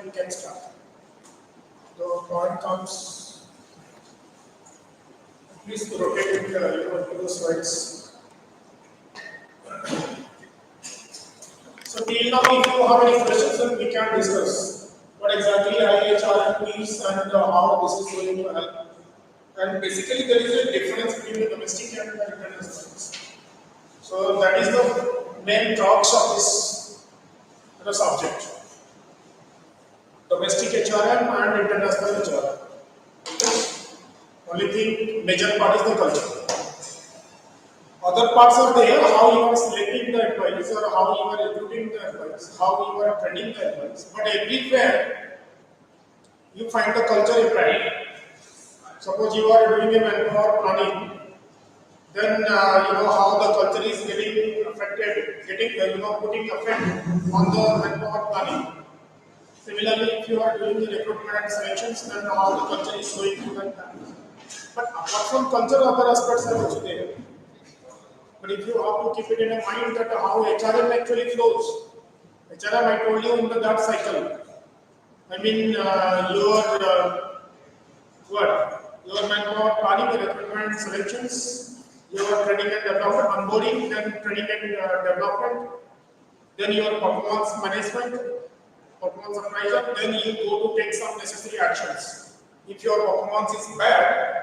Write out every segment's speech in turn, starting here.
we can start. The point comes, please rotate it, to the slides. So till now, if you have any questions, then we can discuss what exactly IHR means and how this is going to help. And basically, there is a difference between the domestic and the international. So that is the main crux of this subject. Domestic HRM and international HRM. Only thing, major part is the culture. Other parts are there, how you are selecting the employees or how you are recruiting the employees, how you are training the employees. But everywhere, you find the culture impact. Suppose you are doing a manpower planning, then how the culture is getting affected, putting effect on the manpower planning. Similarly, if you are doing the recruitment and selections, then how the culture is going to that. But apart from culture, other aspects are also there. But if you have to keep it in mind that how HRM actually flows, HRM I told you in that cycle. I mean your manpower planning, recruitment, selections, your training and development, onboarding, then training and development, then your performance management, performance appraisal, then you go to take some necessary actions. If your performance is bad,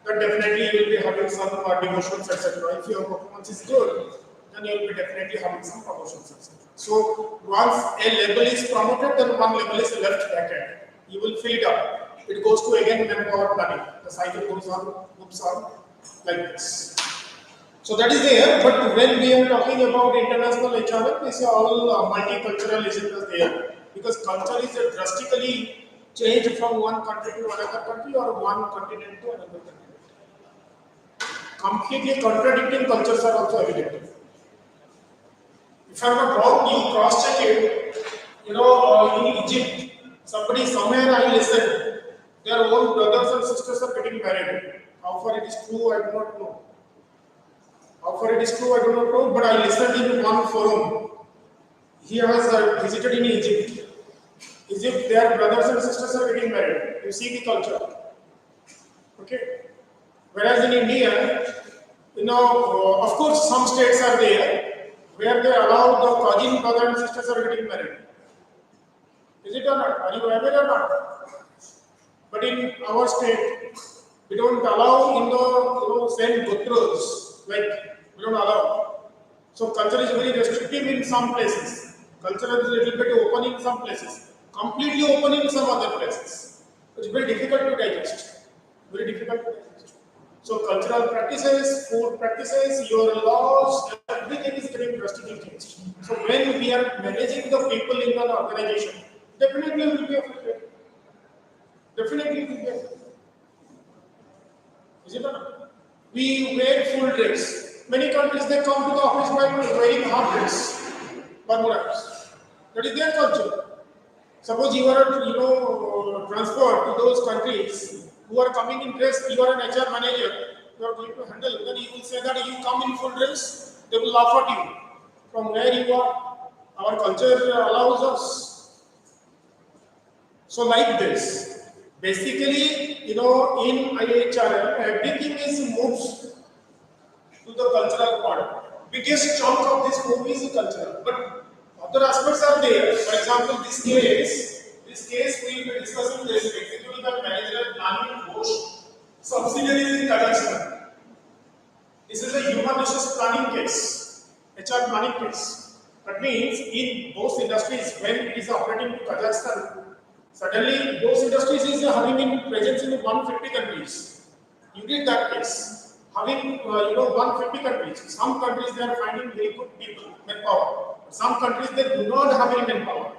then definitely you will be having some demotions, etc. If your performance is good, then you will be definitely having some promotions, etc. So once a level is promoted, then one level is left vacant. You will fill it up. It goes to again manpower planning. The cycle goes on, moves on like this. So that is there. But when we are talking about international HRM, this is all multiculturalism is there, because culture is drastically changed from one country to another country or one continent to another continent. Completely contradicting cultures are also evident. If I am not wrong, you cross-check it. In Egypt, somebody somewhere I listened, their own brothers and sisters are getting married. How far it is true, I do not know. But I listened in one forum. He has visited in Egypt. Their brothers and sisters are getting married. You see the culture. Okay. Whereas in India, of course, some states are there where they allow the cousin brother and sisters are getting married. Is it or not? Are you aware or not? But in our state, we don't allow in the same gotras, like we don't allow. So culture is very restrictive in some places. Culture is a little bit open in some places. Completely open in some other places. It's very difficult to digest. So cultural practices, food practices, your laws, everything is getting drastically changed. So when we are managing the people in an organization, definitely will be affected. Is it or not? We wear full dress. Many countries they come to the office by wearing half dress, Bermudas. That is their culture. Suppose you are transferred to those countries who are coming in dress, you are an HR manager, you are going to handle, then you will say that you come in full dress, they will laugh at you. From where you are, our culture allows us. So like this, basically, in IHRM, everything is moves to the cultural part. Biggest chunk of this move is cultural, but other aspects are there. For example, this case we will be discussing this executive and managerial planning post subsidiaries in Kazakhstan. This is a human resource planning case, HR planning case. That means in those industries, when it is operating in Kazakhstan, suddenly those industries is having in presence in 150 countries. You did that case, having 150 countries. Some countries they are finding very good people, manpower. Some countries they do not have any manpower.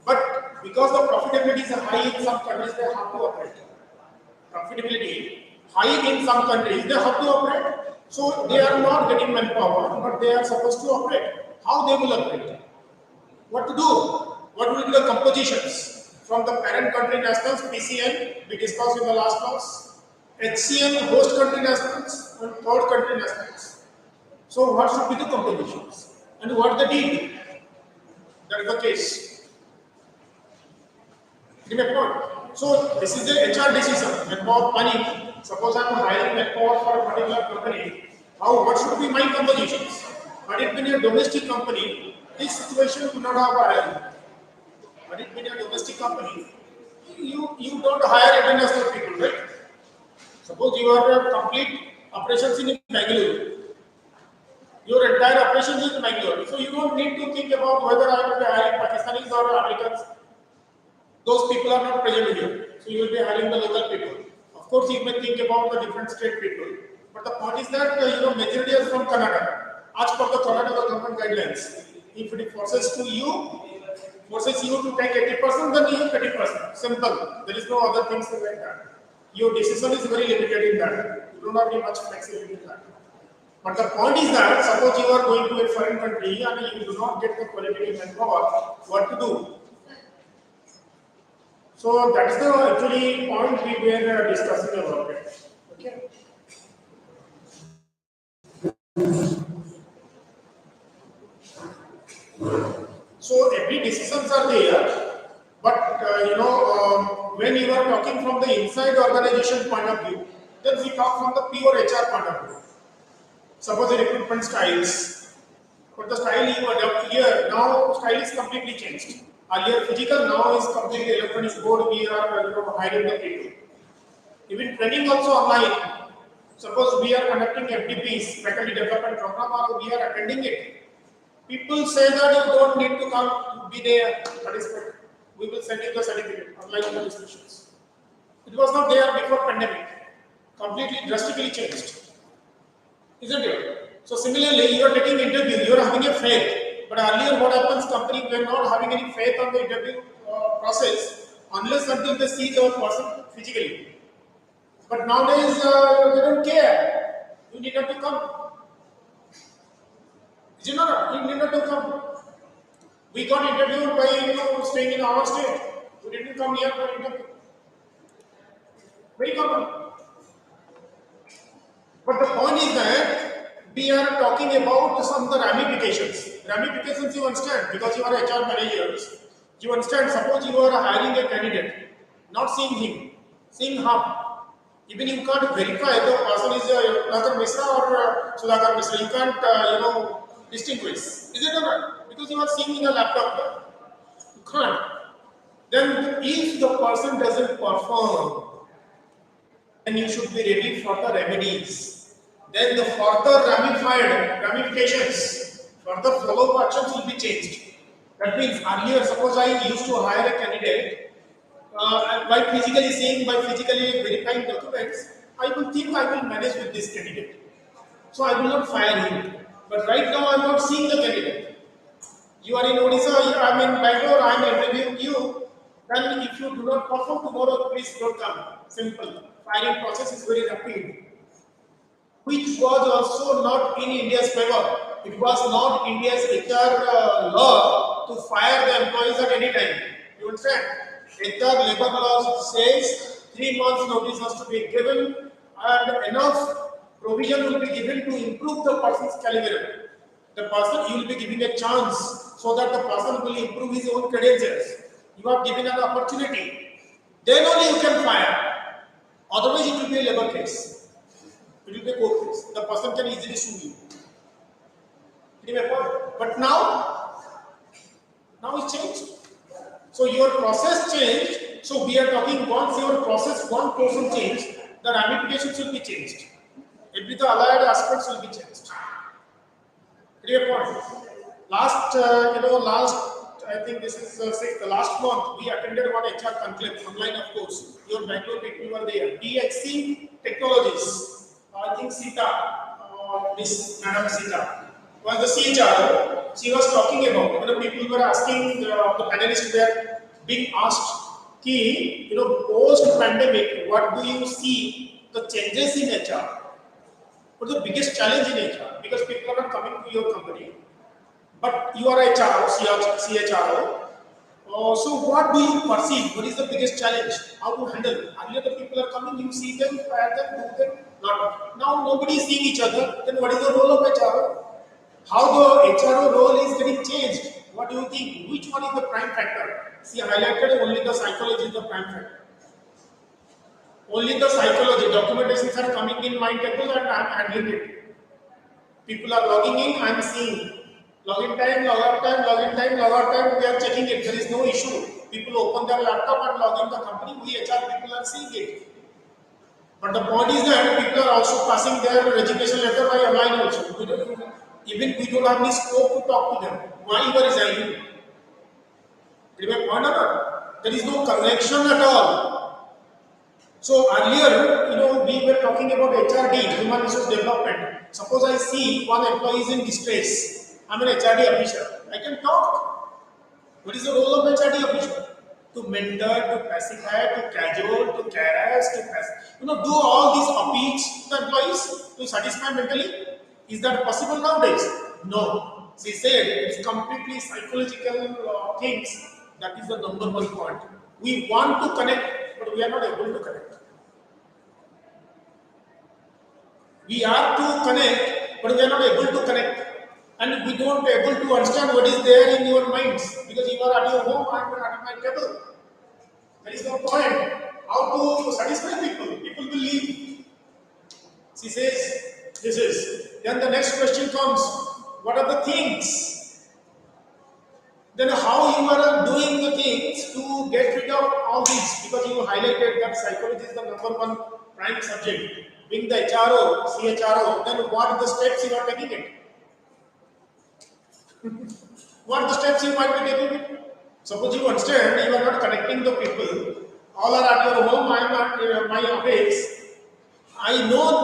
But because the profitability is high in some countries, they have to operate. Profitability high in some countries, they have to operate. So they are not getting manpower, but they are supposed to operate. How they will operate? What to do? What will be the compositions? From the parent country nationals, PCN, we discussed in the last class, HCN, host country nationals, and third country nationals. So what should be the compositions? And what they did? That is the case. Give me a point. So this is the HR decision about money. Suppose I am hiring manpower for a particular company. How what should be my compositions? Had it been a domestic company, this situation would not have arisen. Had it been a domestic company, you don't hire international people, right? Suppose you are a complete operations in Bangalore. Your entire operations is in Bangalore. So you don't need to think about whether I will be hiring Pakistanis or Americans. Those people are not present here. So you will be hiring the local people. Of course, you may think about the different state people. But the point is that majority is from Canada. As per the Canada government guidelines, if it forces you to take 80%, then you take 80%. Simple. There is no other things like that. Your decision is very limited in that. You don't have any much flexibility in that. But the point is that suppose you are going to a foreign country and you do not get the quality manpower, what to do? So that's the actually point we were discussing about it. Okay. So every decisions are there, but when you are talking from the inside organization point of view, then we talk from the pure HR point of view. Suppose the recruitment styles, but the style you adopt here now style is completely changed. Earlier physical, now is completely electronic board. We are hiring the people. Even training also online. Suppose we are conducting FDPs, faculty development program, or we are attending it. People say that you don't need to come, be there, participate. We will send you the certificate, online registrations. It was not there before pandemic. Completely drastically changed. Isn't it? So similarly, you are taking interview, you are having a faith. But earlier what happens, company were not having any faith on the interview process unless until they see the person physically. But nowadays they don't care. You need not to come. Is it not? You need not to come. We got interviewed by staying in our state. We didn't come here for interview. Very common. But the point is that we are talking about some of the ramifications. Ramifications you understand because you are HR managers. You understand, suppose you are hiring a candidate, not seeing him, seeing her. Even you can't verify the person is Dr. Misra or Sudhakar Misra. You can't, distinguish. Is it not? Because you are seeing in a laptop. You can't. Then if the person doesn't perform, then you should be ready for the remedies. Then the further ramifications, further follow-up actions will be changed. That means earlier, suppose I used to hire a candidate, by physically seeing, by physically verifying documents, I will think I will manage with this candidate. So I will not fire him. But right now I am not seeing the candidate. You are in Odisha, I am in Bangalore, I am interviewing you. Then if you do not perform tomorrow, please don't come. Simple. Firing process is very rapid. Which was also not in India's favor. It was not India's HR law to fire the employees at any time. You understand? HR labor law says 3 months notice has to be given and enough provision will be given to improve the person's caliber. The person, you will be giving a chance so that the person will improve his own credentials. You are given an opportunity. Then only you can fire. Otherwise, it will be a labor case. It will be a court case. The person can easily sue you. But now it's changed. So your process changed. So we are talking once your process, one person changed, the ramifications will be changed. Every the allied aspects will be changed. Clear point. Last, I think this is sixth. Last month we attended one HR conclave online, of course. Your Bangalore people were there. DXC Technologies. I think Sita, Miss Madam Sita, was the CHRO. She was talking about. People were asking the panelists were being asked, "Ki, post pandemic, what do you see the changes in HR?" What's the biggest challenge in HR? Because people are not coming to your company, but you are HR, CHRO. So what do you perceive? What is the biggest challenge? How to handle it? Earlier the people are coming, you see them, fire them, do them, not. Now nobody is seeing each other. Then what is the role of HRO? How the HRO role is getting changed? What do you think? Which one is the prime factor? See, highlighted only the psychology is the prime factor. Only the psychology. Documentations are coming in my table and I am handling it. People are logging in, I am seeing. Login time, log out time, login time, log out time, we are checking it. There is no issue. People open their laptop and log in the company. We HR people are seeing it. But the point is that people are also passing their resignation letter by online also. Even we don't have any scope to talk to them. Why you are resigning? Did I point out? There is no connection at all. So earlier, we were talking about HRD, Human Resource Development. Suppose I see one employee is in distress. I'm an HRD officer. I can talk. What is the role of HRD officer? To mentor, to pacify, to cajole, to caress, to do all these appeals to the employees to satisfy mentally. Is that possible nowadays? No. She said it's completely psychological things. That is the number one point. We want to connect, but we are not able to connect. We are to connect, but we are not able to connect. And we don't able to understand what is there in your minds. Because you are at your home, I am at my table. There is no point. How to satisfy people? People will leave. She says, this is. Then the next question comes, what are the things? Then how you are doing the things to get rid of all these? Because you highlighted that psychology is the number one prime subject. Being the HRO, CHRO, then what are the steps you are taking it? What are the steps you might be taking it? Suppose you understand you are not connecting the people, all are at your home, I am at my office. I know,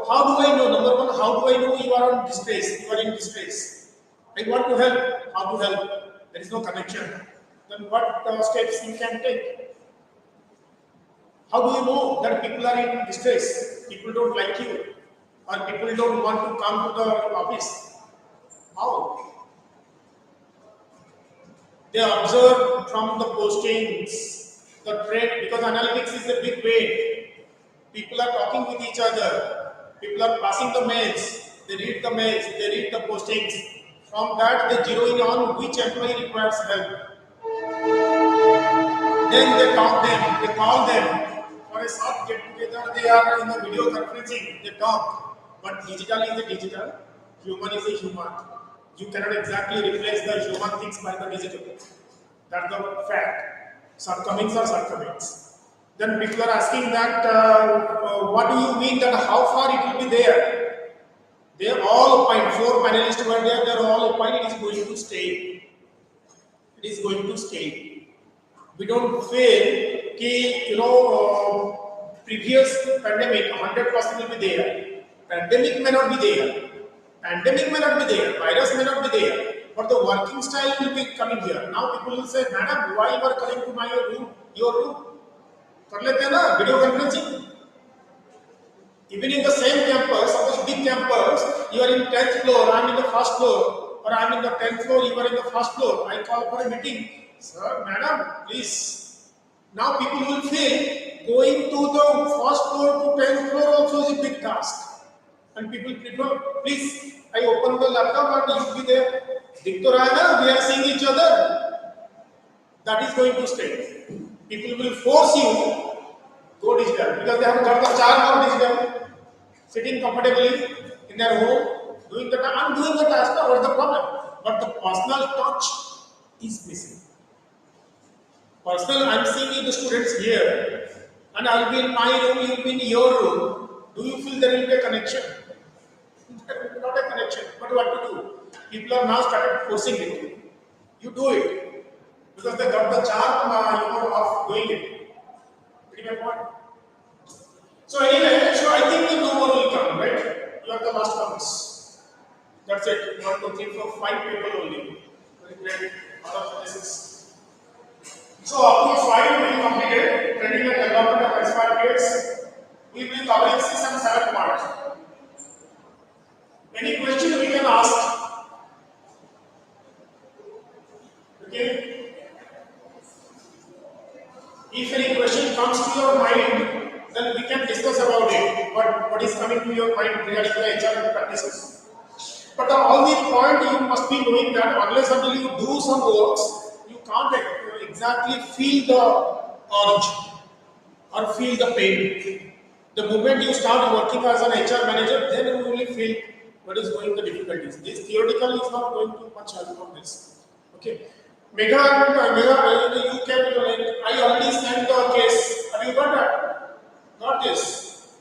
how do I know? Number one, how do I know you are on distress? You are in distress. I want to help. How to help? There is no connection. Then what steps you can take? How do you know that people are in distress? People don't like you, or people don't want to come to the office. How? They observe from the postings, the trend, because analytics is a big way. People are talking with each other. People are passing the mails. They read the mails. They read the postings. From that, they zero in on which employee requires help. Then they talk them. They call them for a short get together. They are in the video conferencing. They talk. But digital is a digital. Human is a human. You cannot exactly replace the human things by the digital. That's the fact. Shortcomings are shortcomings. Then people are asking that, what do you mean that how far it will be there? They are all opined. 4 panelists were there. They are all opined. It is going to stay. It is going to stay. We don't feel that previous pandemic 100% will be there. Pandemic may not be there. Pandemic may not be there, virus may not be there, but the working style will be coming here. Now people will say, Madam, why you are coming to my room, your room? Kar lete hai na, video conferencing. Even in the same campus, suppose big campus, you are in 10th floor, I am in the first floor, or I am in the 10th floor, you are in the first floor. I call for a meeting. Sir, Madam, please. Now people will feel going to the first floor to 10th floor also is a big task. And people prefer, please, I open the laptop and you be there. Dikh to raha hai na, we are seeing each other. That is going to stay. People will force you go digital because they have got the charm of digital. Sitting comfortably in their home, doing the task. I'm doing the task, what's the problem? But the personal touch is missing. Personal, I'm seeing the students here, and I'll be in my room, you'll be in your room. Do you feel there will be a connection? Not a connection, but what to do? People are now started forcing it. You do it because they got the charm, of doing it. Pretty my point. So anyway, so I think the no one will come, right? You are the last ones. That's it. 1, 2, 3, 4, 5 people only. Very great. Other places. So up to 5 we completed. Training and development of expatriates. We will be covering 6 and 7 parts. Any question we can ask? Okay? If any question comes to your mind, then we can discuss about it. What is coming to your mind regarding the HR practices? But the only point you must be knowing that unless until you do some works, you can't exactly feel the urge or feel the pain. The moment you start working as an HR manager, then you only feel what is going the difficulties. This theoretical is not going to much help on this. Okay. You can, I already sent the case. Have you got that? Got this.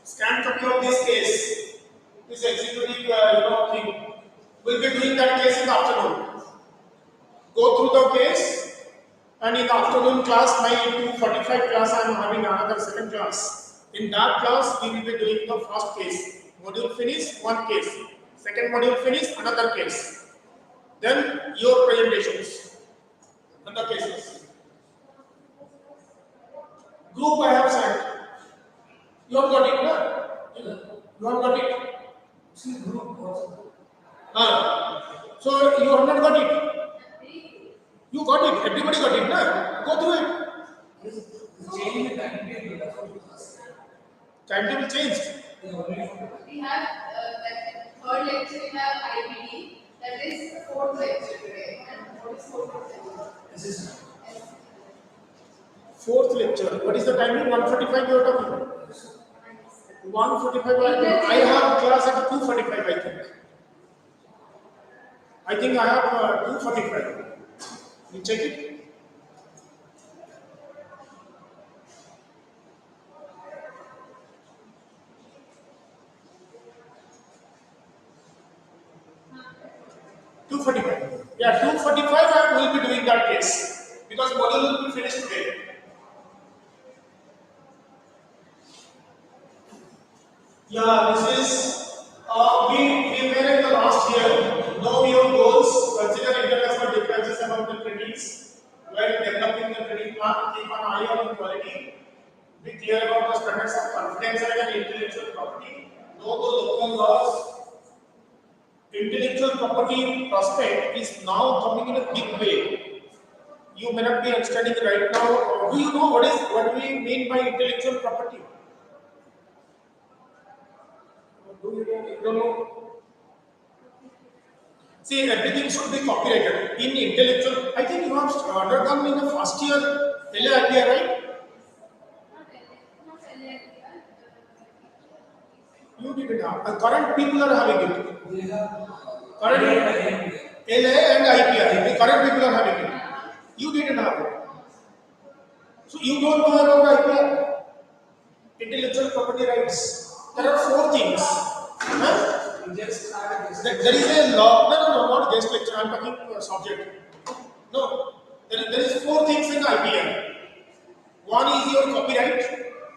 Scan copy of this case. This executive, thing. We'll be doing that case in the afternoon. Go through the case, and in the afternoon class, my 2:45 class, I am having another second class. In that class, we will be doing the first case. Module finish, one case. Second module finish, another case. Then your presentations and the cases. Group I have sent. You have got it, no? You have got it. See group also. So you have not got it. You got it. Everybody got it, no? Go through it. Changing the timetable. Timetable changed. We have that third lecture. We have IPD. That is the fourth lecture today. And what is fourth lecture? Yes. Fourth lecture. What is the timing? 1:45 you are talking. 1:45. I have class at 2:45. I think. I have 2:45. You check it. Yeah, 2:45 I will be doing that case because module will be finished today. Yeah, this is we were in the last year. Know your goals, consider international differences among the trainees. While developing the training plan, keep an eye on quality. Be clear about the standards of confidentiality and intellectual property. Know the local laws. Intellectual property prospect is now coming in a big way. You may not be understanding right now. Do you know what we mean by intellectual property? Do you know? You don't know? See, everything should be copyrighted. In intellectual, I think you have undergone in the first year LAIPR, right? You didn't have. Current people are having it. They have Current LA and IPR. The current people are having it. You didn't have it. So you don't know about IPR? Intellectual property rights. There are four things. Huh? There is a law. No, not guest lecture. I am talking subject. No, there is four things in IPR. One is your copyright,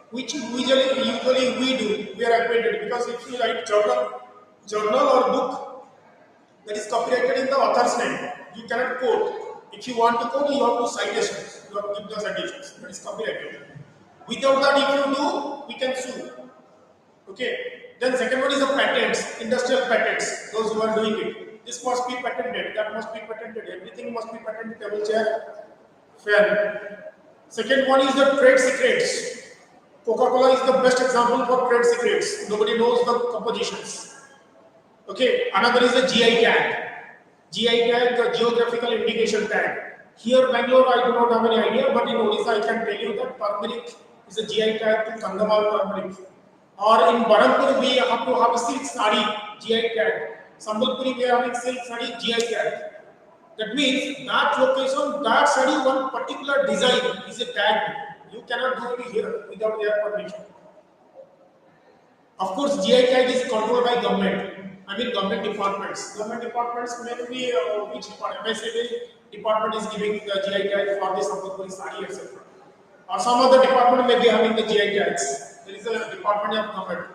which usually we do. We are acquainted because if you write journal or book, that is copyrighted in the author's name. You cannot quote. If you want to quote, you have to citations. You have to give the citations. That is copyrighted. Without that, if you do, we can sue. Okay. Then second one is the patents, industrial patents. Those who are doing it. This must be patented. That must be patented. Everything must be patented. Table chair. Fair. Second one is the trade secrets. Coca-Cola is the best example for trade secrets. Nobody knows the compositions. Okay. Another is the GI tag. GI tag, the geographical indication tag. Here, Bangalore, I do not have any idea, but in Odisha, I can tell you that turmeric is a GI tag to Kandamal turmeric. Or in Barampur, we have to have a silk sari GI tag. Sambalpuri, we are having silk sari GI tag. That means that location, that sari, one particular design is a tag. You cannot do it here without their permission. Of course, GI tag is controlled by government. I mean government departments. Government departments may be which department? MSA department is giving the GI tag for the Sambalpuri sari, etc. Or some other department may be having the GI tags. There is a department of government.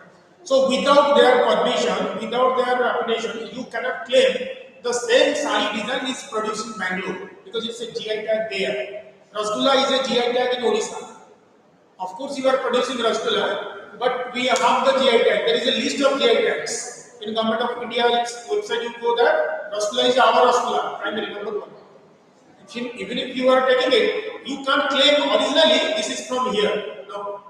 So without their permission, without their application, you cannot claim the same sari design is produced in Bangalore because it's a GI tag there. Rasgulla is a GI tag in Odisha. Of course, you are producing Rasgulla, but we have the GI tag. There is a list of GI tags. In Government of India's website, you go there. Rasgulla is our Rasgulla, primary number one. Even if you are taking it, you can't claim originally this is from here. No.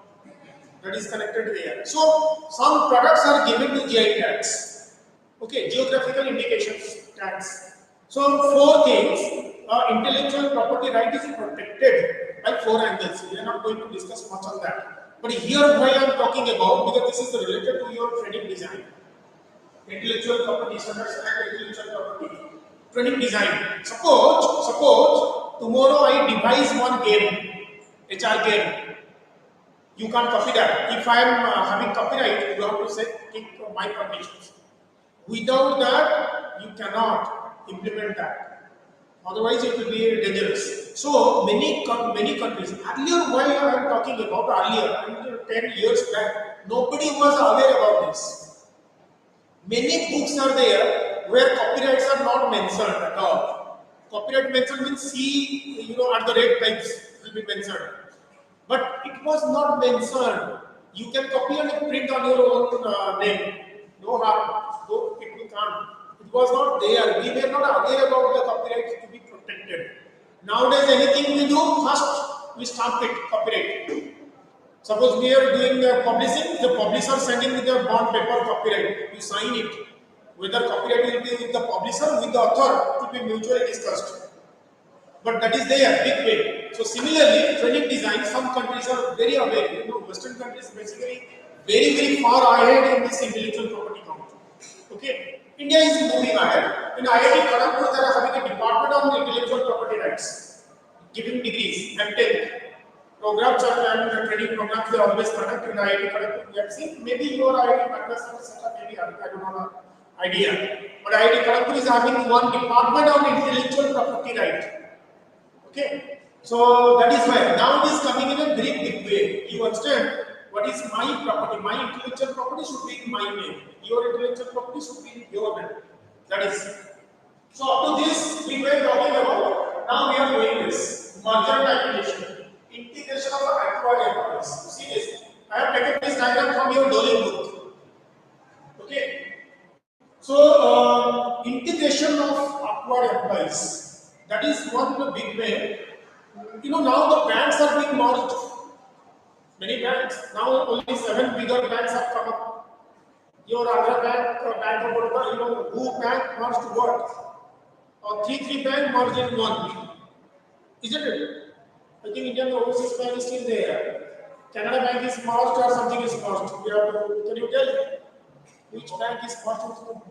That is connected there. So some products are given to GI tags. Okay, geographical indications tags. So four things. intellectual property right is protected by four angles. We are not going to discuss much on that. But here, why I am talking about, because this is related to your training design. Intellectual property, standards and intellectual property. Training design. Suppose tomorrow I devise one game, HR game. You can't copy that. If I am having copyright, you have to say take my permissions. Without that, you cannot implement that. Otherwise, it will be dangerous. So many countries. Earlier, why I am talking about earlier, until 10 years back, nobody was aware about this. Many books are there where copyrights are not mentioned at all. Copyright mentioned means C, at the rate types will be mentioned. But it was not mentioned. You can copy and print on your own name. No harm. No, people can't. It was not there. We were not aware about the copyright to be protected. Nowadays, anything we do, first we stamp it, copyright. Suppose we are doing publishing, the publisher sending with the bond paper copyright. You sign it. Whether copyright will be with the publisher, with the author, it will be mutually discussed. But that is there, big way. So similarly, training design, some countries are very aware. Western countries basically very far ahead in this intellectual property count. Okay, India is moving ahead. In IIT Kharagpur, they are having a department on intellectual property rights, giving degrees and programs and training programs. They always conduct in IIT Kharagpur. We have seen maybe your IIT partners have set up, maybe I don't know the idea. But IIT Kharagpur is having one department on intellectual property right. Okay, so that is why now it is coming in a very big way. You understand what is my property? My intellectual property should be in my name. Your intellectual property should be in your name. That is. So up to this we were talking about. Now we are doing this merger and acquisition, integration of acquired employees. See this. I have taken this diagram from your Dolly book. Okay. So integration of acquired employees. That is one big way. Now the banks are being merged. Many banks. Now only 7 bigger banks have come up. Your other bank, Bank of Baroda, who bank merged to what? Or three bank merged in one. Isn't it? I think Indian Overseas Bank is still there. Canada Bank is merged or something is merged. Can you tell which bank is merged with whom?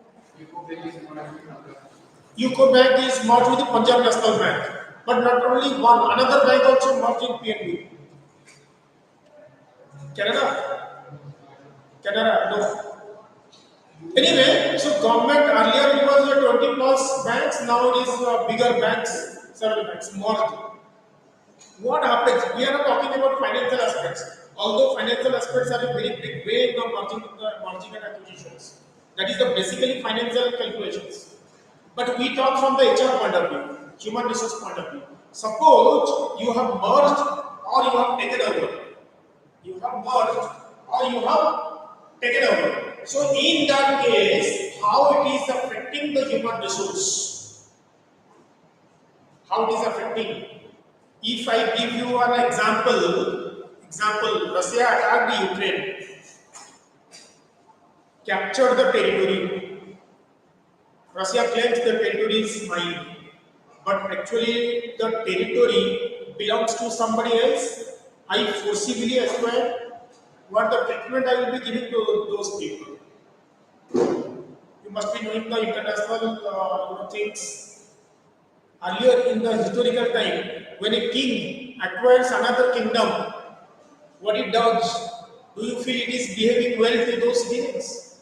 UCO Bank is merged with the Punjab National Bank. But not only one, another bank also merged in PNB. Canada, no. Anyway, so government earlier it was 20 plus banks, now it is bigger banks, several banks merged. What happens? We are not talking about financial aspects. Although financial aspects are a very big way in the merging and acquisitions. That is the basically financial calculations. But we talk from the HR point of view, human resource point of view. Suppose you have merged or you have taken over. You have merged or you have taken over. So in that case, how it is affecting the human resource? How it is affecting? If I give you an example, Russia attacked Ukraine, captured the territory. Russia claims the territory is mine, but actually the territory belongs to somebody else. I forcibly acquire. What the treatment I will be giving to those people? You must be knowing the international things. Earlier in the historical time, when a king acquires another kingdom, what it does? Do you feel it is behaving well to those citizens?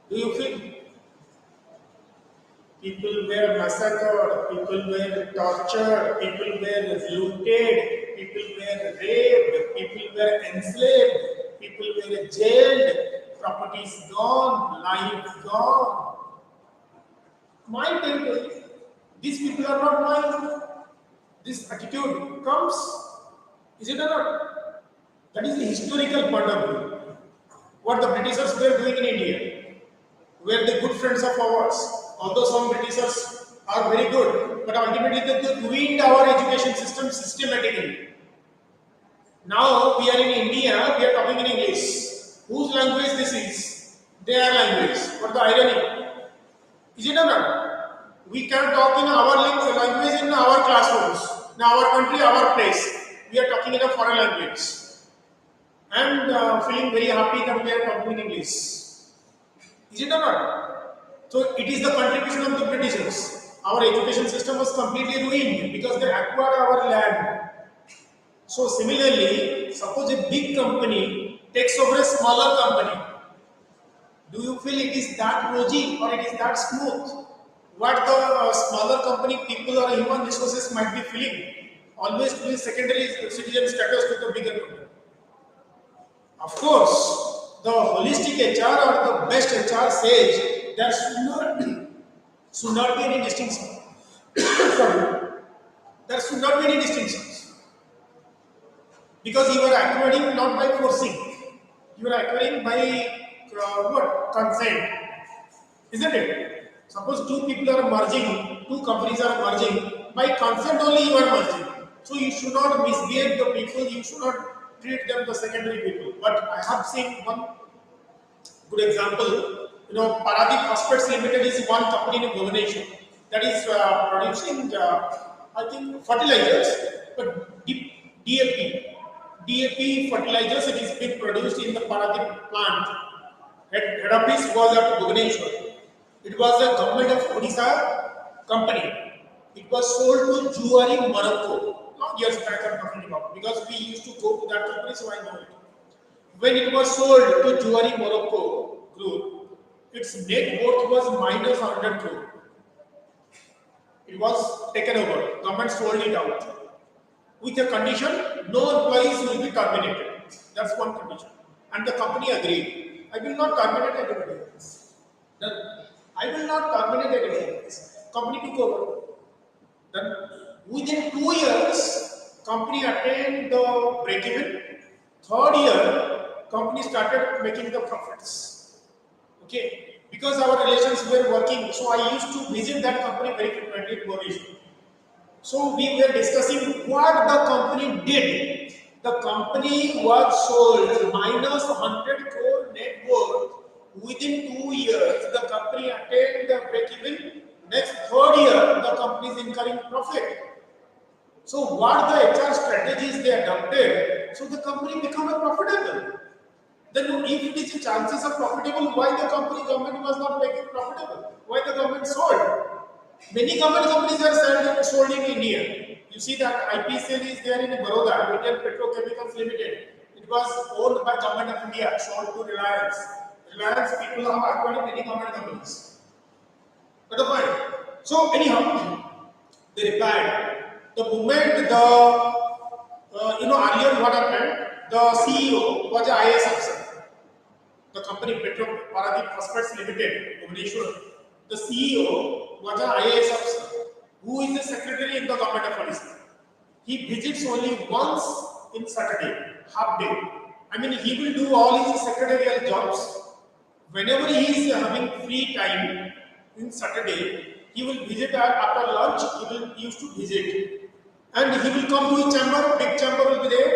Do you feel? People were massacred, people were tortured, people were looted, people were raped, people were enslaved, people were jailed, properties gone, lives gone. My territory. These people are not mine. This attitude comes, is it or not? That is the historical point of view. What the Britishers were doing in India. Were the good friends of ours. Although some Britishers are very good, but ultimately they ruined our education system systematically. Now we are in India, we are talking in English. Whose language this is? Their language. What the irony? Is it or not? We can talk in our language in our classrooms, in our country, our place. We are talking in a foreign language. And feeling very happy that we are talking in English. Is it or not? So it is the contribution of the Britishers. Our education system was completely ruined because they acquired our land. So similarly, suppose a big company takes over a smaller company. Do you feel it is that rosy or it is that smooth? What the smaller company people or human resources might be feeling? Always to be secondary citizen status with the bigger company. Of course, the holistic HR or the best HR says there should not be any distinction. Sorry, there should not be any distinctions because you are acquiring not by forcing, you are acquiring by what consent, isn't it? Suppose two people are merging, two companies are merging by consent only you are merging. So you should not misbehave the people, you should not treat them the secondary people. But I have seen one good example, Paradeep Phosphates Limited is one company in Bhubaneswar that is producing, I think, fertilizers, but DAP fertilizers. It is being produced in the Paradeep plant. Head office was at Bhubaneswar. It was a government of Odisha company. It was sold to Juari, Morocco. Long years back I'm talking about because we used to go to that company, so I know it. When it was sold to Juari Morocco group, its net worth was minus 100 crore. It was taken over. Government sold it out with a condition: no employees will be terminated. That's one condition, and the company agreed. I will not terminate anybody else. Then I will not terminate anybody else. Company took over. Then within 2 years, company attained the break-even. Third year, company started making the profits. Okay, because our relations were working, so I used to visit that company very frequently in Bhubaneswar. So we were discussing what the company did. The company was sold minus 100 crore net worth. Within 2 years, the company attained the break-even. Next third year, the company is incurring profit. So what the HR strategies they adopted, so the company become a profitable. Then if it is chances of profitable, why the government was not making profitable? Why the government sold? Many government companies are sold in India. You see that IPCL is there in Baroda, Indian Petrochemicals Limited. It was owned by government of India, sold to Reliance. Reliance people have acquired many government companies. But the point. So anyhow, they replied. The moment the earlier what happened, the CEO was an IAS officer. The company Paradeep Phosphates Limited, Bhubaneswar. The CEO was an IAS officer who is the secretary in the government of Odisha. He visits only once in Saturday, half day. I mean, he will do all his secretarial jobs. Whenever he is having free time in Saturday, he will visit after lunch. He used to visit, and he will come to his chamber. Big chamber will be there.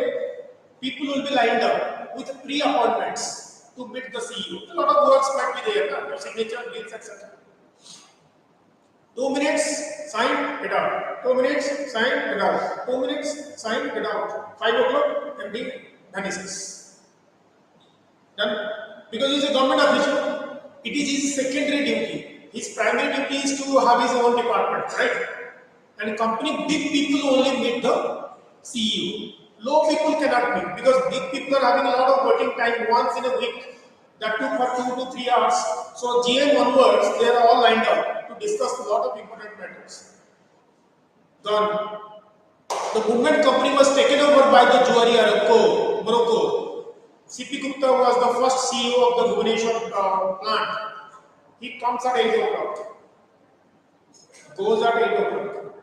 People will be lined up with pre-appointments to meet the CEO. A lot of works might be there, signature, deals, etc. 2 minutes, sign, get out. 2 minutes, sign, get out. 2 minutes, sign, get out. 5 o'clock, MD vanishes. Done. Because he is a government official, it is his secondary duty. His primary duty is to have his own department, right? And company big people only meet the CEO. Low people cannot meet because big people are having a lot of working time once in a week. That took for 2 to 3 hours. So GM onwards, they are all lined up to discuss a lot of important matters. Gone. The movement company was taken over by the Juari Morocco. CP Gupta was the first CEO of the Bhubaneswar plant. He comes at 8 o'clock, goes at 8 o'clock,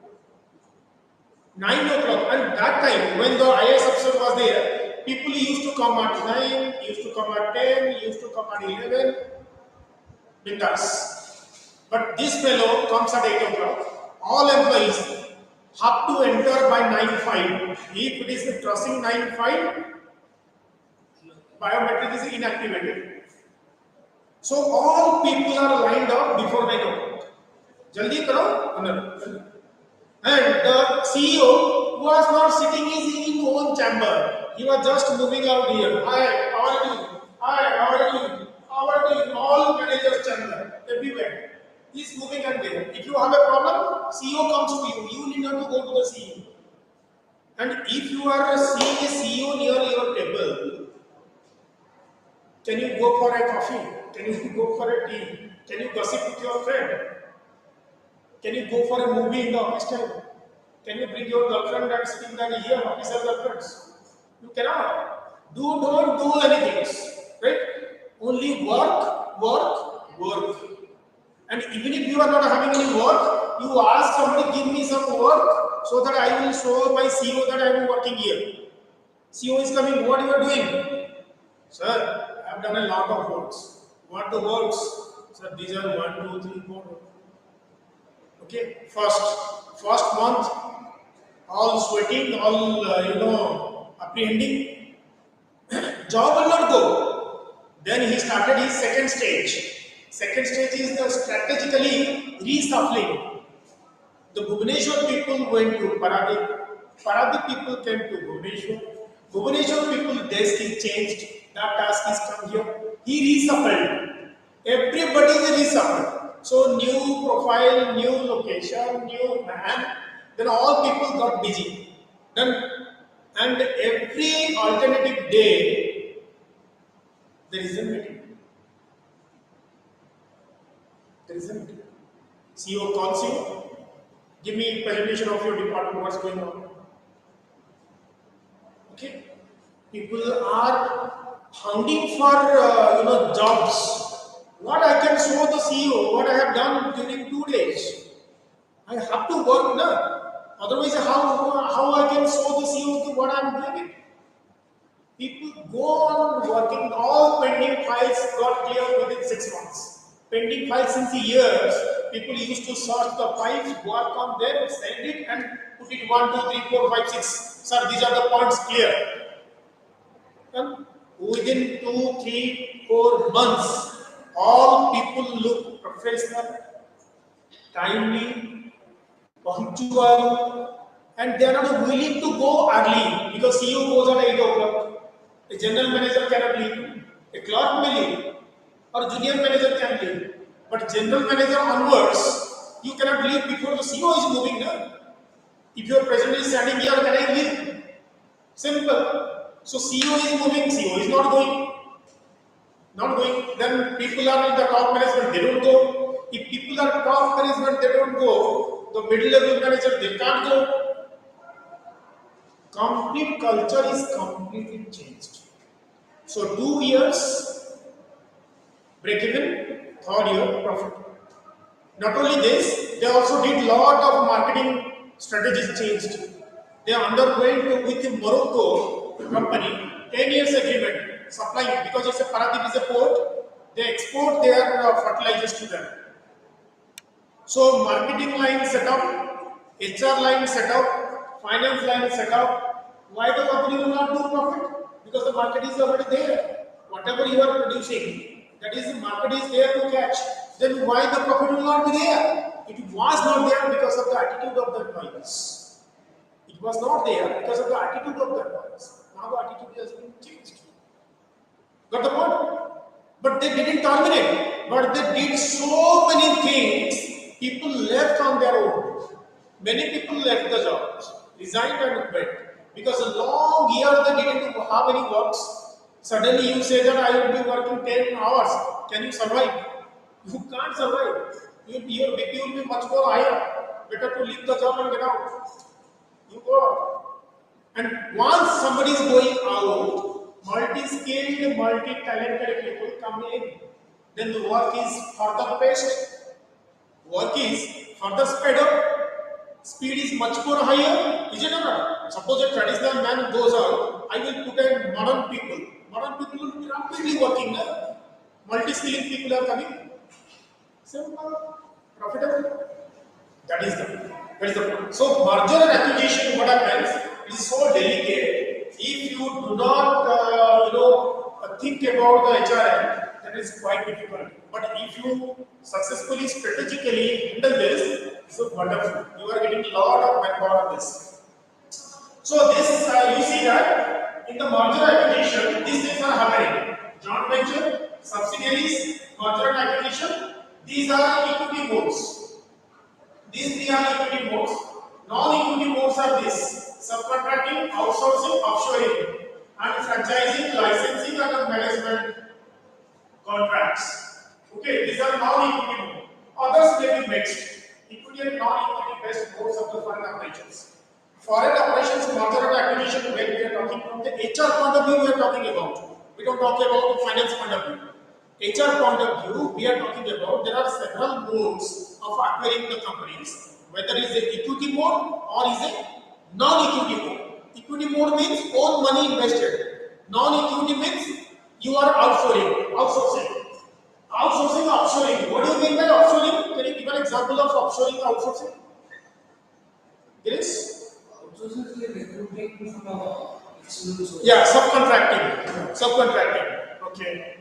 9 o'clock, and that time when the IAS officer was there, people used to come at 9, used to come at 10, used to come at 11, bindas. But this fellow comes at 8 o'clock. All employees have to enter by 9:05. If it is crossing 9:05, biometric is inactivated. So all people are lined up before 9 o'clock. Jaldi karo, another. And the CEO was not sitting in his own chamber. He was just moving out here. Hi, how are you? Hi, how are you? How are you? All managers chamber, everywhere. He's moving and there. If you have a problem, CEO comes to you. You need not to go to the CEO. And if you are seeing a CEO near your table, can you go for a coffee? Can you go for a tea? Can you gossip with your friend? Can you go for a movie in the office time? Can you bring your girlfriend and sitting down here, officer girlfriends? You cannot. Don't do anything, right? Only work, work, work. And even if you are not having any work, you ask somebody give me some work so that I will show my CEO that I am working here. CEO is coming. What you are doing, sir? I have done a lot of works. What the works, sir? These are 1, 2, 3, 4. Okay, first month, all sweating, all apprehending. Job will not go. Then he started his second stage. Second stage is the strategically reshuffling. The Bhubaneswar people went to Paradip. Paradip people came to Bhubaneswar. Bhubaneswar people desk is changed. That task is come here. He reshuffled. Everybody is reshuffled. So new profile, new location, new man. Then all people got busy. Then and every alternative day there is a meeting. There is a meeting. CEO calls you. Give me presentation of your department. What's going on? Okay. People are hunting for jobs. What I can show the CEO, what I have done during 2 days. I have to work now. Otherwise, how I can show the CEO what I am doing it? People go on working, all pending files got cleared within 6 months. Pending files since years, people used to sort the files, work on them, send it, and put it 1, 2, 3, 4, 5, 6. Sir, these are the points clear. And within 2, 3, 4 months, all people look professional, timely, punctual, and they are not willing to go early because CEO goes at 8 o'clock. A general manager cannot leave. A clerk may leave. Or junior manager can leave. But general manager onwards, you cannot leave before the CEO is moving now. If your president is standing here, can I leave? Simple. So CEO is moving, CEO is not going. Not going. Then people are in the top management, they don't go. If people are top management, they don't go. The middle level manager, they can't go. Complete culture is completely changed. So 2 years break even, third year profit. Not only this, they also did lot of marketing strategies changed. They underwent with the Morocco company 10 years agreement supplying because it's a Paradip is a port. They export their fertilizers to them. So marketing line set up, HR line set up, finance line set up. Why the company will not do profit? Because the market is already there. Whatever you are producing, that is the market is there to catch. Then why the profit will not be there? It was not there because of the attitude of the employees. It was not there because of the attitude of the employees. Now the attitude has been changed. Got the point? But they didn't terminate. But they did so many things. People left on their own. Many people left the jobs, resigned and went. Because a long year they didn't have any works. Suddenly you say that I will be working 10 hours. Can you survive? You can't survive. Your BP will be much more higher. Better to leave the job and get out. You go out. And once somebody is going out, multi-skilled, multi-talented people come in. Then the work is further paced. Work is further sped up. Speed is much more higher, isn't it? Suppose a traditional man goes out, I will put in modern people. Modern people will be rapidly working now. Multi-skilling people are coming. Simple, profitable. That is the point. So merger and acquisition, what happens, is so delicate. If you do not, think about the HRM, that is quite difficult. But if you successfully, strategically handle this, so wonderful. You are getting a lot of manpower on this. So this, you see that in the merger acquisition, these things are happening. Joint venture, subsidiaries, merger and acquisition, these are equity modes. These three are equity modes. Non-equity modes are this: subcontracting, outsourcing, offshoring, and franchising, licensing, and management contracts. Okay, these are non-equity modes. Others may be mixed. Equity and non-equity based modes of the foreign operations. Foreign operations, merger and acquisition, when we are talking from the HR point of view, we are talking about. We don't talk about the finance point of view. HR point of view, we are talking about there are several modes of acquiring the companies, whether it is a equity mode or is a non-equity mode. Equity mode means own money invested. Non-equity means you are outsourcing. Outsourcing, offshoring. What do you mean by offshoring? Can you give an example of offshoring, outsourcing? Yes? Outsourcing is like recruiting from external source. Yeah, subcontracting. Subcontracting. Okay.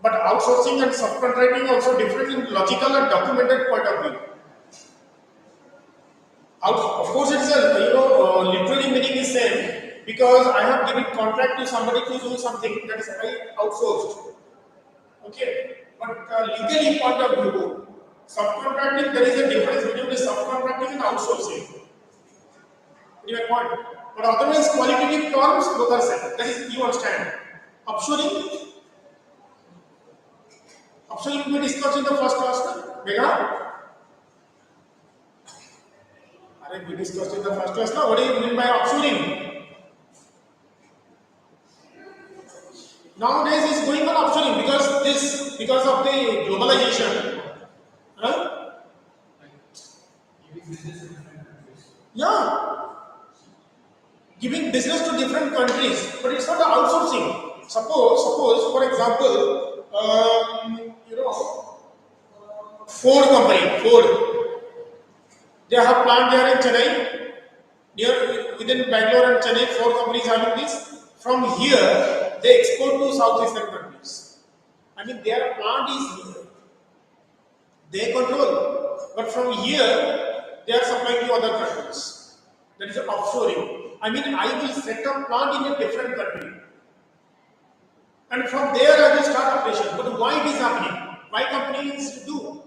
But outsourcing and subcontracting also different in logical and documented point of view. Of course, it's a literally meaning is same because I have given contract to somebody to do something that is I outsourced. Okay, but legally point of view, subcontracting there is a difference between the subcontracting and outsourcing. You get point. But otherwise, qualitative terms both are same. That is you understand. Offshoring. Offshoring we discussed in the first class. Mega. We discussed in the first class now. What do you mean by offshoring? Nowadays it's going on offshoring because of the globalization. Huh? Giving business to different countries. Yeah. Giving business to different countries, but it's not outsourcing. Suppose, for example, Ford company, Ford. They have plant there in Chennai, within Bangalore and Chennai, 4 companies having this. From here, they export to Southeastern countries. I mean, their plant is here. They control. But from here, they are supplying to other countries. That is offshoring. I mean, I will set up plant in a different country. And from there, I will start operation. But why it is happening? Why companies do?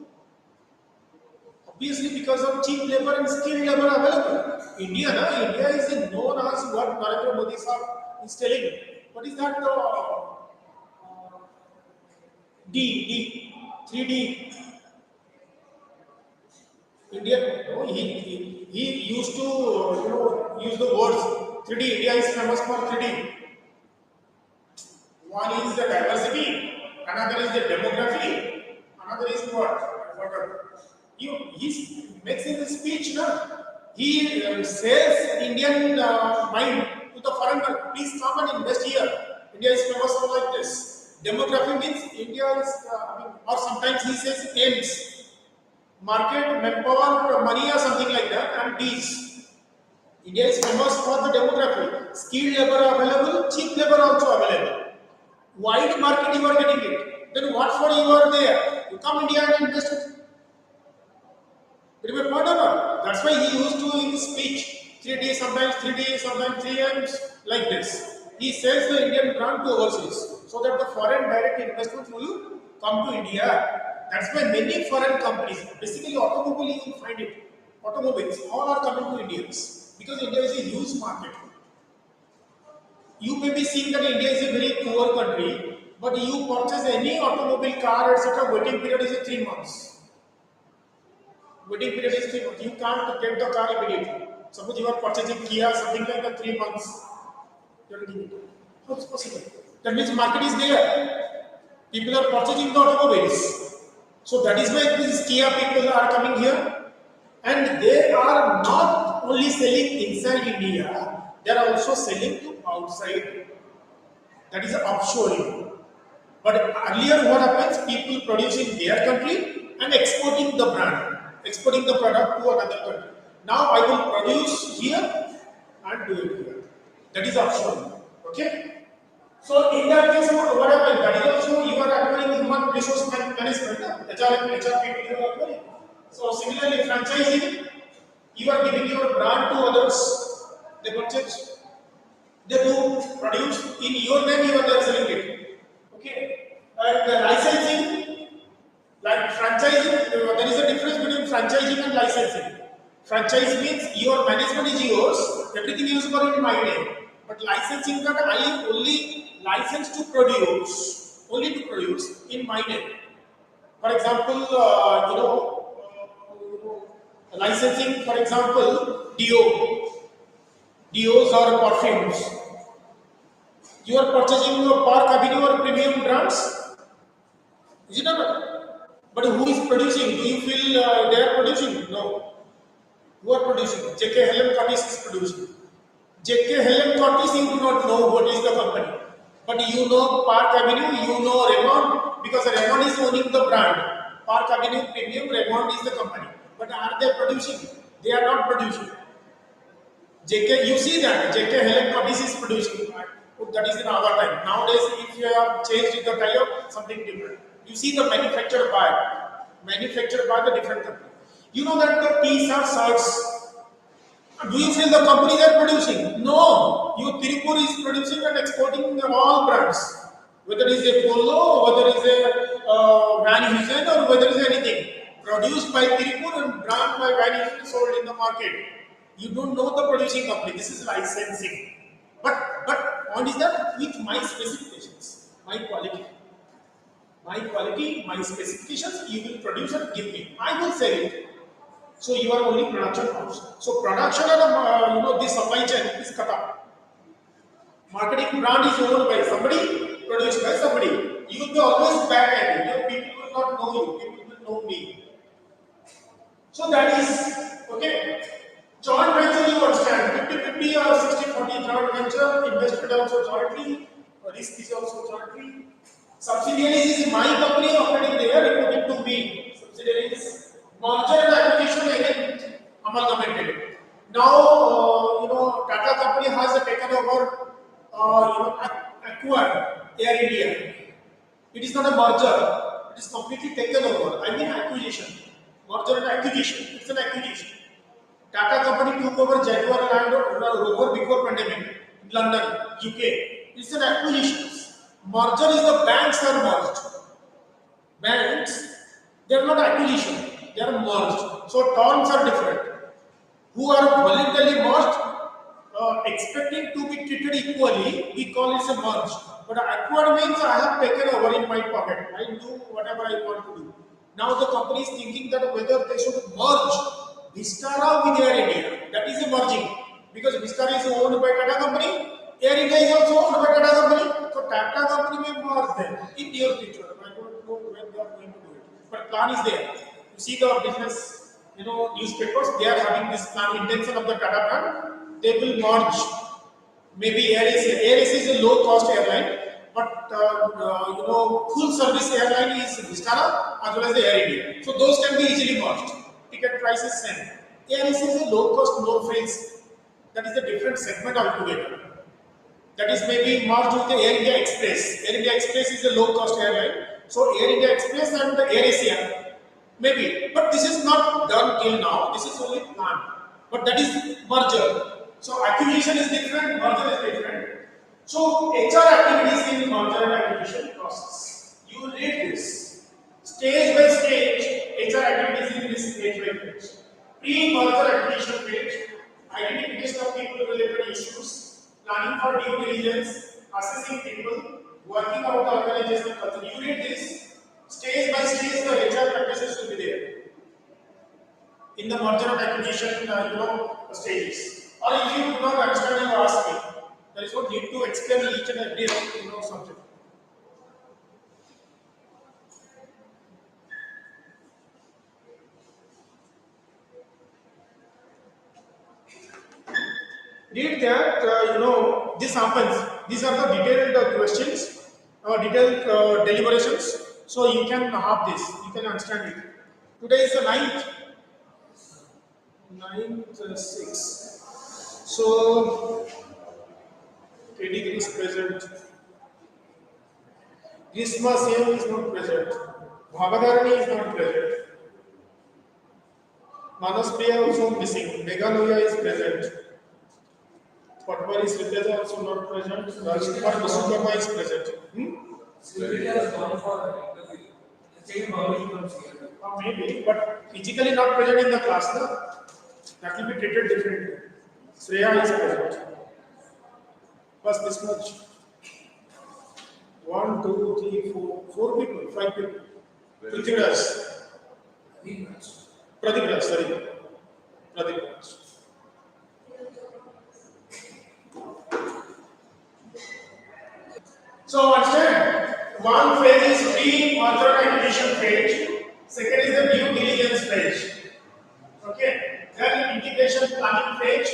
Obviously, because of cheap labor and skilled labor available. India is known as what Narendra Modi is telling. What is that? D, 3D. India, he used to use the words 3D. India is famous for 3D. One is the diversity, another is the demography, another is what? I forgot. He makes in his speech, he says Indian mind to the foreign country, please come and invest here. India is famous for like this. Demography means India is, or sometimes he says aims, market, manpower, money or something like that, and these. India is famous for the demography. Skilled labor available, cheap labor also available. Wide market you are getting it. Then what for you are there? You come India and invest it. Remember point or not? That's why he used to in his speech 3D, sometimes 3D, sometimes 3Ms, like this. He sells the Indian brand to overseas so that the foreign direct investments will come to India. That's why many foreign companies, basically automobile you will find it. Automobiles, all are coming to Indians because India is a huge market. You may be seeing that India is a very poor country, but you purchase any automobile, car, etc., waiting period is 3 months. Waiting period is 3 months. You can't get the car immediately. Suppose you are purchasing Kia, something like that, 3 months. You are getting it. How is possible? That means market is there. People are purchasing the automobiles. So that is why these Kia people are coming here. And they are not only selling inside India, they are also selling to outside. That is offshoring. But earlier what happens? People producing their country and exporting the brand, exporting the product to another country. Now I will produce here and do it here. That is offshoring. Okay? So in that case, what happens? That is also you are acquiring human resource management, HR and HR people you are acquiring. So similarly, franchising, you are giving your brand to others. They purchase, they do produce in your name. You are selling it. Okay, and licensing, like franchising, there is a difference between franchising and licensing. Franchise means your management is yours, everything is for in my name. But licensing that I only license only to produce in my name. For example, licensing, for example, DOs or perfumes. You are purchasing your Park Avenue or premium brands, is it not? But who is producing? Do you feel they are producing? No. Who are producing? JK Helen Curtis is producing. JK Helen Curtis, you do not know what is the company. But you know Park Avenue, you know Raymond, because Raymond is owning the brand. Park Avenue Premium, Raymond is the company. But are they producing? They are not producing. JK, you see that JK Helen Curtis is producing. That is in our time. Nowadays, if you have changed the tie-up, something different. You see the manufactured by the different company. You know that the teas are shirts. Do you feel the companies are producing? No. You Tirupur is producing and exporting all brands. Whether it is a Polo, whether it is a Van Heusen, or whether it is anything. Produced by Tirupur and brand by Van Heusen sold in the market. You don't know the producing company. This is licensing. But point is that with my specifications, my specifications, you will produce and give me. I will sell it. So you are only production house. So production and this supply chain is cut off. Marketing brand is owned by somebody, produced by somebody. You will be always back at it. Your people will not know you. People will know me. So that is okay. Joint venture you understand 50-50 or 60-40 joint venture, investment also jointly, risk is also jointly. Subsidiaries is my company operating there, reporting to me. Subsidiaries, merger and acquisition again amalgamated. Now Tata company has taken over acquired Air India. It is not a merger, it is completely taken over. I mean acquisition. Merger and acquisition. It's an acquisition. Tata company took over Jaguar Land Rover before pandemic in London, UK. It's an acquisition. Merger is the banks are merged. Banks, they are not acquisition, they are merged. So terms are different. Who are voluntarily merged, expecting to be treated equally, we call it a merge. But acquired means I have taken over in my pocket. I do whatever I want to do. Now the company is thinking that whether they should merge Vistara with Air India. That is a merging. Because Vistara is owned by Tata company, Air India is also owned by Tata company. So Tata company may merge them in near future. I don't know when they are going to do it. But plan is there. You see the business, newspapers, they are having this plan, intention of the Tata brand. They will merge. Maybe Air Asia. Air Asia is a low cost airline, but full service airline is Vistara as well as the Air India. So those can be easily merged. Ticket prices same. Air Asia is a low cost, low frills. That is a different segment altogether. That is maybe merged with the Air India Express. Air India Express is a low cost airline. So Air India Express and the Air Asia, maybe. But this is not done till now. This is only planned. But that is merger. So acquisition is different, merger is different. So HR activities in merger and acquisition process. You read this. Stage by stage, HR activities in this stage by stage. Pre-merger acquisition phase, identification of people related issues, planning for due diligence, assessing people, working out the organizational culture. You read this. Stage by stage, the HR practices will be there in the merger and acquisition stages. Or if you do not understand, you ask me. There is no need to explain each and every subject. Read that this happens. These are the detailed questions, detailed deliberations. So you can have this. You can understand it. Today is the ninth 6. So KD is present. Grishma Singh is not present. Bhagadarani is not present. Manas Priya also missing. Meghalaya is present. Patwari Sriteja is also not present. Rajkumar Vishwakarma is present. Srivita has gone for interview. The same how he comes here. Maybe, but physically not present in the class. No? That will be treated differently. Shreya is present. Bas this much. 1, 2, 3, 4, 4 people, 5 people. Prithviraj. Pradeep Raj, sorry. Pradeep Raj. So understand, one phase is pre-merger acquisition phase, second is the due diligence phase. Okay, then integration planning phase,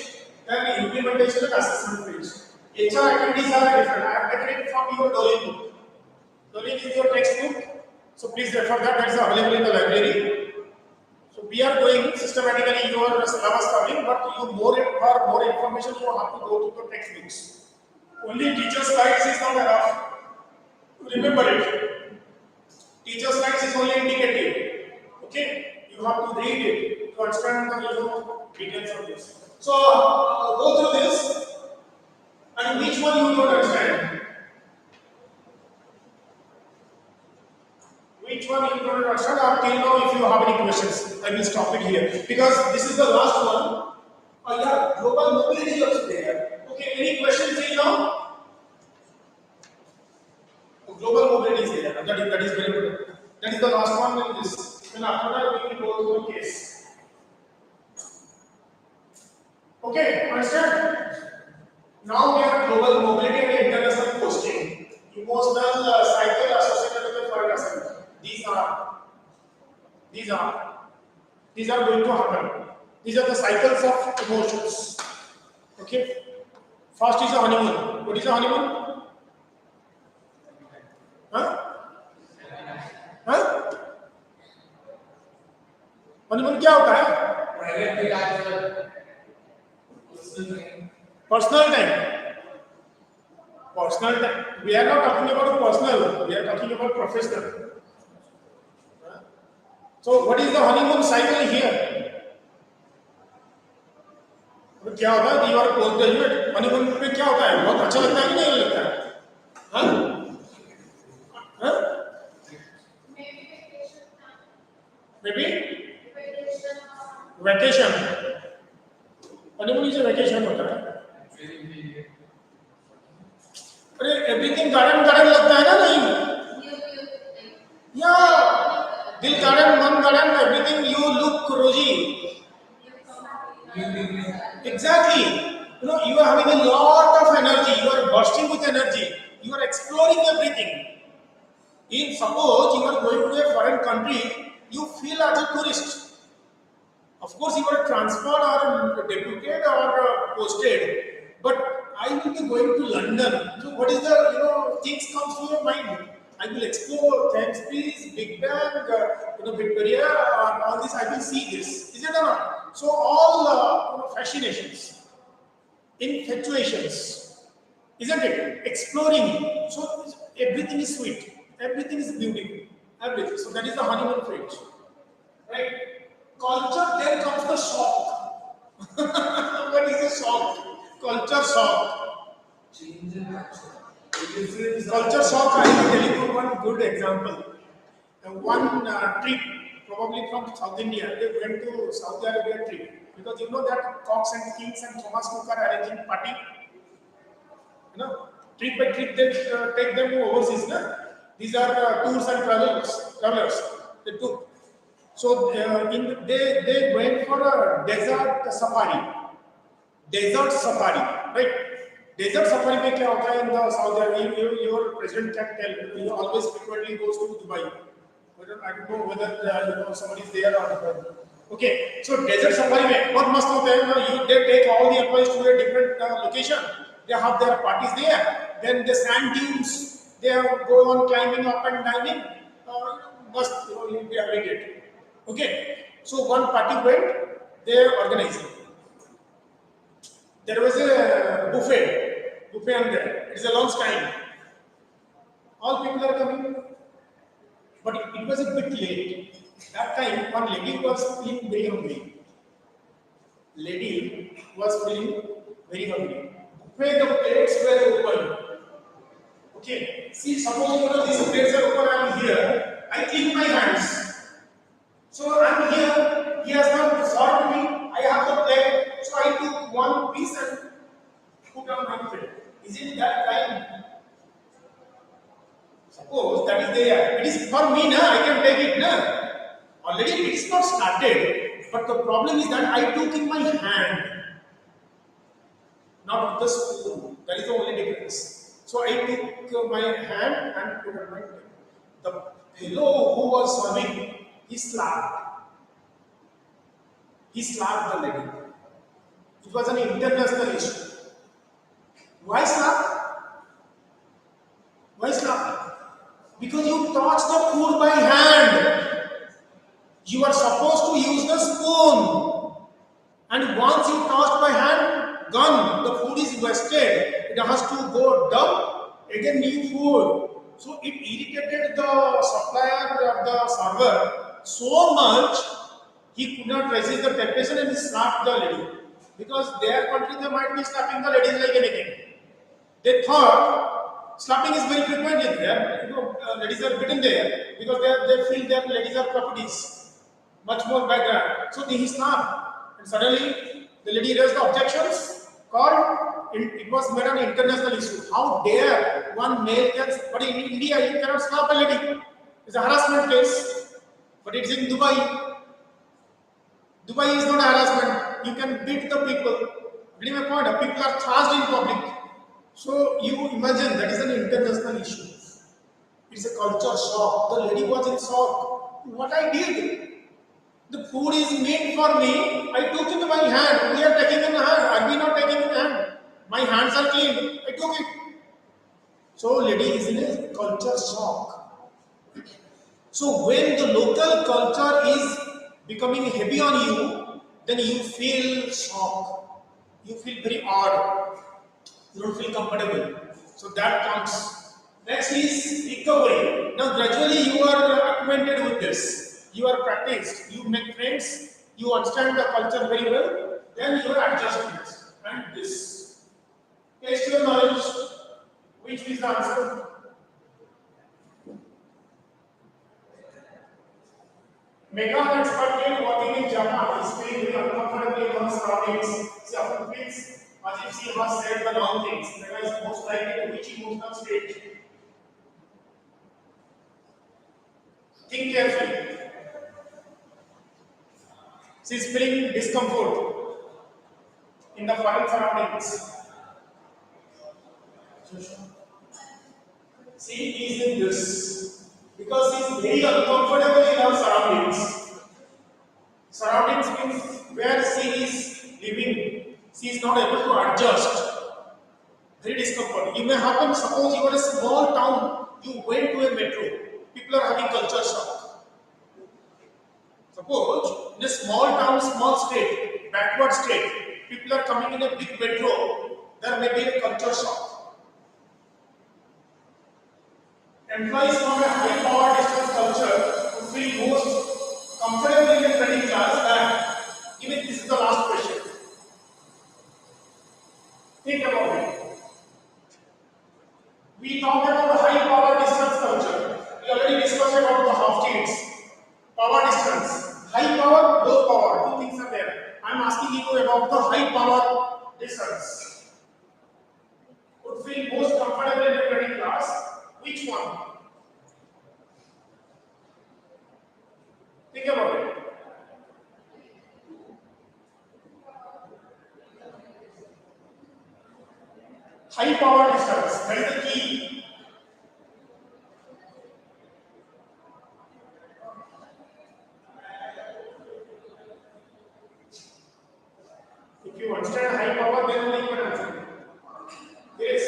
then implementation and assessment phase. HR activities are different. I have taken it from your Dolin book. Dolin is your textbook, so please refer that. That is available in the library. So we are going systematically your syllabus covering, but you more information you have to go to the textbooks. Only teacher slides is not enough. Remember it. Teacher slides is only indicative. Okay, you have to read it to understand the details of this. So go through this, and which one you don't understand? Which one you don't understand? Or till now, if you have any questions, I will stop it here because this is the last one. Yeah, global mobility is also there. Okay, any questions till now? Global mobility is there. That is very good. That is the last one in this. And after that, we will go to the case. Okay, understand? Now we have global mobility and international posting. Emotional cycle associated with the foreign assembly. These are going to happen. These are the cycles of emotions. Okay. First is a honeymoon. What is a honeymoon? Honeymoon क्या होता है? Personal time. Personal time. We are not talking about personal. We are talking about professional. So what is the honeymoon cycle here? क्या होता है? You are post graduate. honeymoon पे क्या होता है? बहुत अच्छा लगता है कि नहीं लगता है? Maybe vacation. honeymoon is a vacation होता है. अरे everything garden लगता है ना नहीं? Yeah. दिल garden, मन garden, everything you look rosy. Exactly. You are having a lot of energy. You are bursting with energy. You are exploring everything. Suppose you are going to a foreign country, you feel as a tourist. Of course, you are transferred or deputed or posted, but I will be going to London. So, what is the things comes to your mind? I will explore Thames Bridge, Big Bang, Victoria, all this. I will see this. Is it or not? So, all fascinations, infatuations, isn't it? Exploring. So, everything is sweet. Everything is beautiful. Everything. So, that is the honeymoon phase. Right? Culture, then comes the shock. What is the shock? Culture shock. Change in culture. Culture shock, I will tell you one good example. One trip, probably from South India, they went to Saudi Arabia trip. Because you know that Cox and Kings and Thomas Cook are arranging party. Trip by trip, they take them overseas. These are tours and travelers. They took. So they went for a desert safari. Right? Desert safari में क्या होता है in the Saudi Arabia? Your president can tell. He always frequently goes to Dubai. I don't know whether somebody is there or not. Okay, so desert safari में बहुत मस्त होता है. They take all the employees to a different location. They have their parties there. Then the sand dunes. They go on climbing up and diving. Must you'll be having it. Okay, so one party went, they organized it. There was a buffet on there. It's a lunch time. All people are coming, but it was a bit late. That time, one lady was feeling very hungry. Lady was feeling very hungry. Where the plates were open. Okay, see, suppose these plates are open, I am here. I clean my hands. So I am here. He has not served me. I have the plate. So I took one piece and put on my plate. Isn't that time? Suppose that is there. It is for me, na. I can take it, na. Already it is not started. But the problem is that I took in my hand, not with the spoon. That is the only difference. So I took my hand and put on my plate. The fellow who was serving, he slapped. He slapped the lady. It was an international issue. Why slap? Why slap? Because you touch the food by hand. You are supposed to use the spoon. And once you touch by hand, gone. The food is wasted. It has to go down. Again, new food. So it irritated the supplier or the server so much he could not resist the temptation and he slapped the lady. Because their country they might be slapping the ladies like anything. They thought slapping is very frequently there. Ladies are beaten there because they feel that ladies are properties, much more background. So he slapped, and suddenly the lady raised the objections. Called. It was made an international issue. How dare one male can? But in India you cannot slap a lady. It's a harassment case. But it's in Dubai. Dubai is not harassment. You can beat the people. Getting my point? People are charged in public. So you imagine that is an international issue. It's a culture shock. The lady was in shock. What I did? The food is made for me. I took it in my hand. We are taking in hand. Are we not taking in hand? My hands are clean. I took it. So lady is in a culture shock. So when the local culture is becoming heavy on you, then you feel shock. You feel very odd. You don't feel comfortable. So that comes. Next is recovery. Now gradually you are acquainted with this. You are practiced. You make friends. You understand the culture very well. Then your adjustments. And this. Test your knowledge. Which is the answer? Mega expert working in Japan is feeling very uncomfortable in her surroundings. She often feels as if she has said the wrong things. Mega is most likely to reach emotional state. Think carefully. She is feeling discomfort in the foreign surroundings. She is in this because she is very uncomfortable in her surroundings. Surroundings means where she is living. She is not able to adjust. Very discomfort. You may happen, suppose you are a small town, you went to a metro. People are having culture shock. Suppose in a small town, small state, backward state, people are coming in a big metro, there may be a culture shock. Employees from a high power distance culture who feel most comfortable in a training class and even this is the last question. Think about it. We talked about the high power distance culture. We already discussed about the half chains. Power distance. High power, low power. Two things are there. I am asking you about the high power distance. Would feel most comfortable in a training class. Which one? Think about it. High power distance. That is the key. If you understand high power, then only you can answer. Yes.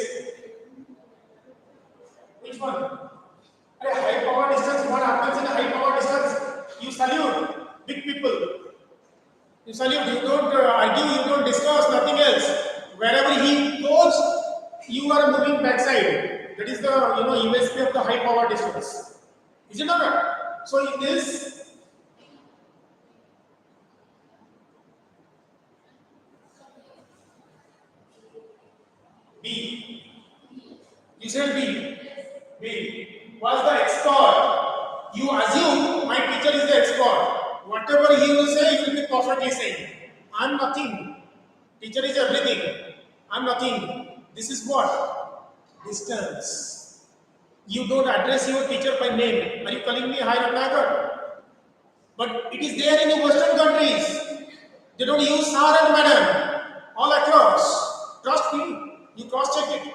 Which one? A high power distance, what happens in a high power distance? You salute big people. You salute, you don't argue, you don't discuss, nothing else. Wherever he goes, you are moving backside. That is the USP of the high power distance. Is it not right? So in this B, you said B. B was the expert. You assume my teacher is the expert. Whatever he will say, he will be perfectly saying. I'm nothing. Teacher is everything. I'm nothing. This is what? Distance. You don't address your teacher by name. Are you calling me Hi Ratnagar? But it is there in the Western countries. They don't use sir and madam all across. Trust me. You cross check it.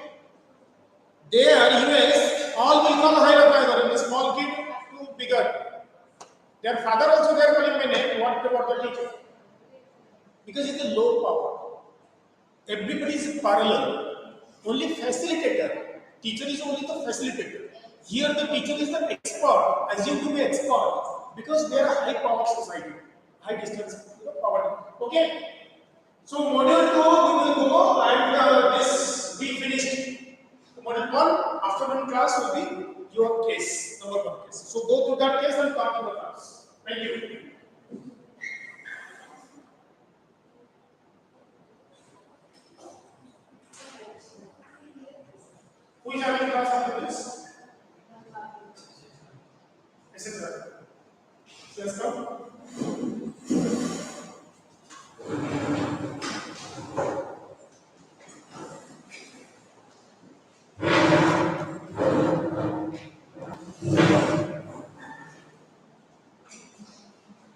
There, US, all will call Hi Ratnagar. And the small kid to bigger. Their father also they are calling my name. What about the teacher? Because it's a low power. Everybody is parallel. Only facilitator. Teacher is only the facilitator. Here the teacher is the expert, assumed to be expert, because they are a high power society, high distance power. Okay. So module 2 we will go and this we finished. Module 1 afternoon class will be your case, number 1 case. So go through that case and come to the class. Thank you. Who is having class after this? Yes, sir. Yes, come.